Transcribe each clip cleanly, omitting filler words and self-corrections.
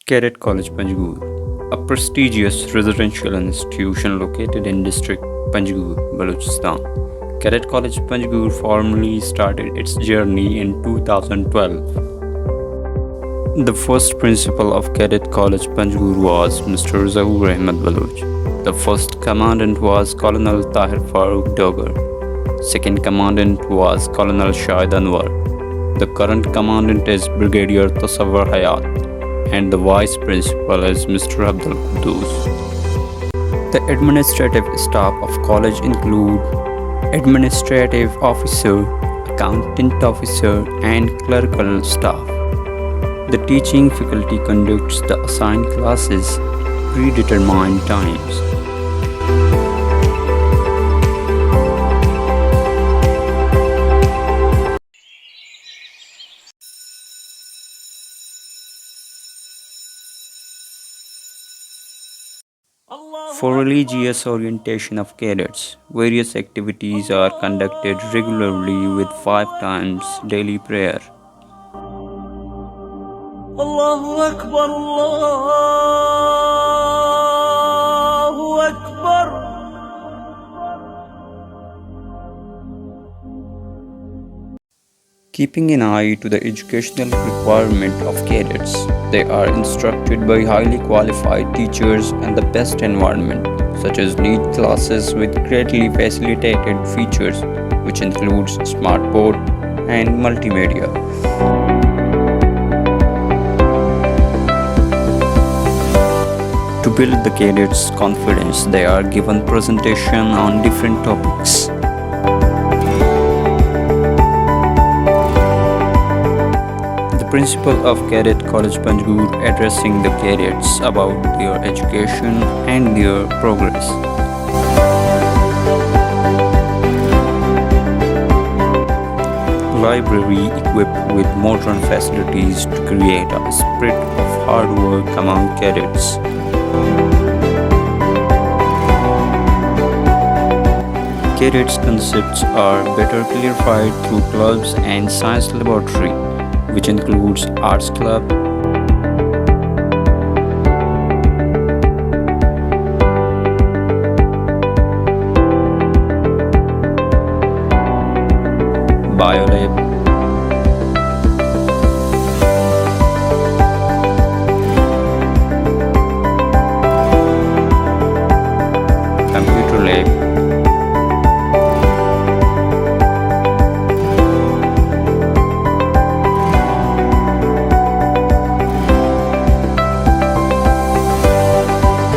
Cadet College Panjgur, a prestigious residential institution located in district Panjgur, Balochistan. Cadet College Panjgur formally started its journey in 2012. The first principal of Cadet College Panjgur was Mr. Zahoor Ahmed Baloch. The first commandant was Colonel Tahir Farooq Dogar. Second commandant was Colonel Shahid Anwar. The current commandant is Brigadier Tasawwur Hayat, and the vice principal is Mr. Abdul Quddus. The administrative staff of college include administrative officer, accountant officer, and clerical staff. The teaching faculty conducts the assigned classes predetermined times. For religious orientation of cadets, various activities are conducted regularly with 5 times daily prayer. Allahu Akbar, Allahu Akbar. Keeping an eye to the educational requirement of cadets, they are instructed by highly qualified teachers and the best environment, such as neat classes with greatly facilitated features, which includes smart board and multimedia. To build the cadets' confidence, they are given presentation on different topics. Principal of Cadet College Panjgur addressing the cadets about their education and their progress. Library equipped with modern facilities to create a spirit of hard work among cadets. Cadets' concepts are better clarified through clubs and science laboratory, which includes Arts Club, Biolab, Computer Lab,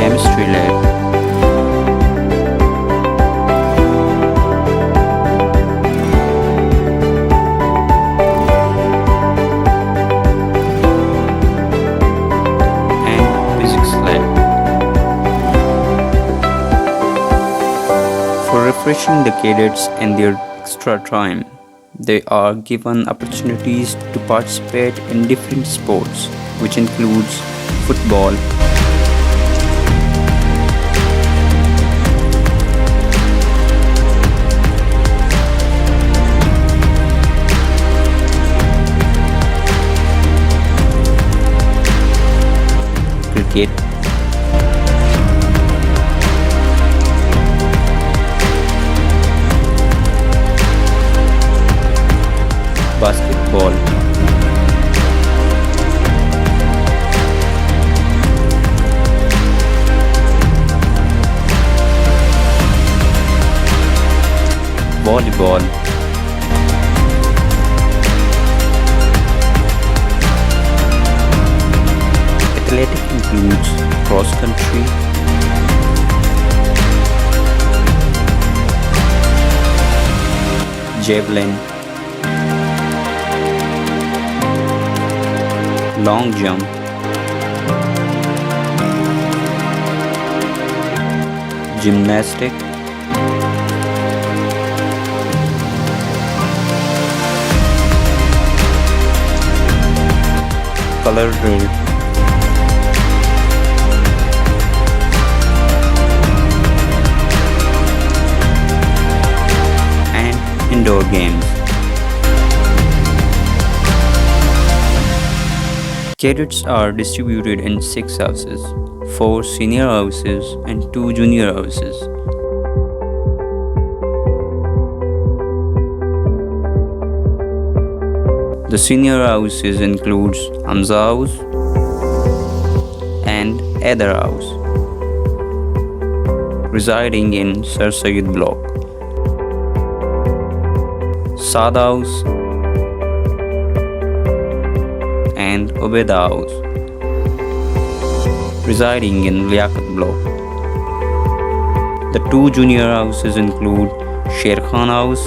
Chemistry Lab, and Physics Lab. For refreshing the cadets in their extra time, they are given opportunities to participate in different sports, which includes football, cricket, basketball, volleyball, athletic includes cross country, javelin, long jump, gymnastic, color drill, and indoor games. Cadets are distributed in 6 houses, 4 senior houses and 2 junior houses. The senior houses includes Hamza House and Edar House, residing in Sir Syed Block. Saad House and Ubeda House, residing in Liaquat Block. The 2 junior houses include Sher Khan House,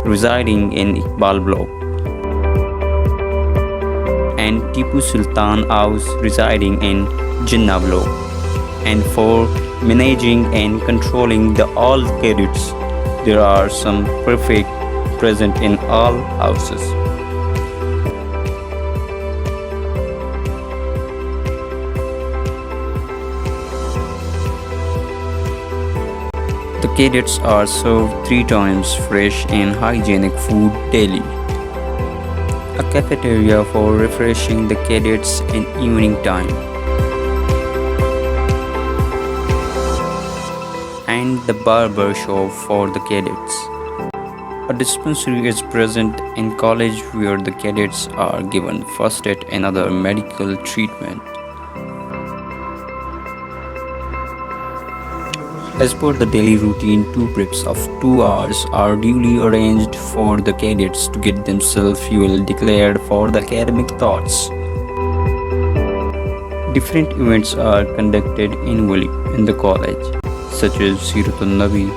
residing in Iqbal Block, and Tipu Sultan House, residing in Jinnah Block. And for managing and controlling all cadets, there are some prefect present in all houses. The cadets are served 3 times fresh and hygienic food daily. A cafeteria for refreshing the cadets in evening time, and the barber shop for the cadets. A dispensary is present in college where the cadets are given first aid and other medical treatment. As per the daily routine, 2 preps of 2 hours are duly arranged for the cadets to get themselves fuel declared for the academic thoughts. Different events are conducted annually in the college, such as Siratul Nabi,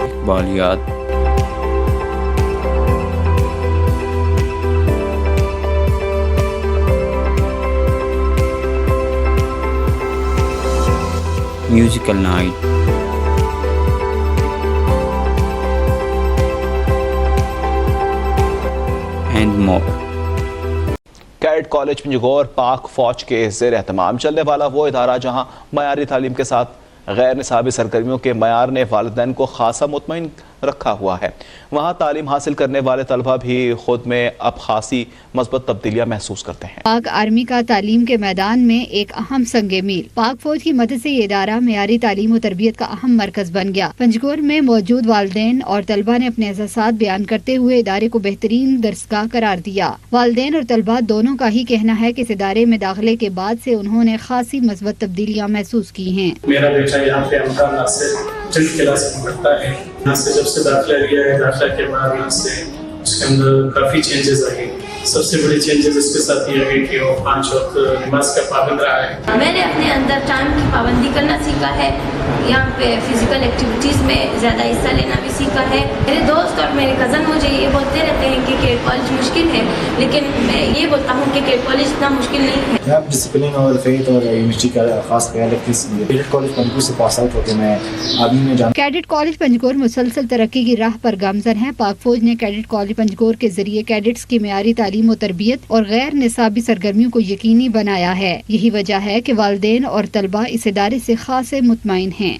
Iqbaliyat, musical night, and more. Cadet college Panjgur Pak फौज के ज़ेर एहतमाम चलने वाला वो इदारा जहां मयारी तालीम के साथ गैर निसाबी सरगर्मियों के मयार ने वालिदैन को खासा मुतमईन रखा हुआ है। वहाँ तालीम हासिल करने वाले तलबा भी खुद में अब खासी मस्बत तब्दीलियाँ महसूस करते हैं। पाक आर्मी का तालीम के मैदान में एक अहम संगे मील। पाक फौज की मदद से ये इदारा मेयारी तालीम और तरबियत का अहम मरकज बन गया। पंजगौर में मौजूद वालिदैन और तलबा ने अपने एहसासात बयान करते हुए इदारे को बेहतरीन दरसगाह करार दिया। वालिदैन और तलबा दोनों का ही कहना है कि इस इदारे में दाखिले के बाद से उन्होंने खासी मस्बत तब्दीलियाँ महसूस की हैं। मेरा बेटा यहाँ पे अमकान से जिल्द क्लास में पढ़ता है। यहाँ से जब से दाखिला लिया है, दाखिला के बाद यहाँ से उसके अंदर काफ़ी चेंजेस आए। सबसे बड़ी चेंजेस इसके साथ ये है कि वो 5 वक्त नमाज का पाबंद रहा है। मैंने अपने अंदर टाइम की पाबंदी करना सीखा है। यहाँ पे फिजिकल एक्टिविटीज़ में ज़्यादा हिस्सा लेना भी सीखा है। मेरे दोस्त और मेरे कज़न मुझे ये बोलते रहते हैं कि कैडेट कॉलेज मुश्किल है, लेकिन मैं ये बोलता हूँ कि कैडेट कॉलेज इतना मुश्किल नहीं है। यहाँ डिसिप्लिन और फेथ और यूनिटी का खास ख्याल रखती है। कैडेट कॉलेज पंजगौर से पास आउट होकर मैं आर्मी में जाना। कैडेट कॉलेज पंजगौर मुसलसल तरक्की की राह पर गामजन है। पाक फौज ने कैडेट कॉलेज पंजगौर के जरिए कैडेट्स की मेयारी तालीम और तरबियत और गैर निसाबी सरगर्मियों को यकीनी बनाया है। यही वजह है कि वालिदैन और तलबा इस इदारे से खासे मुतमईन हैं।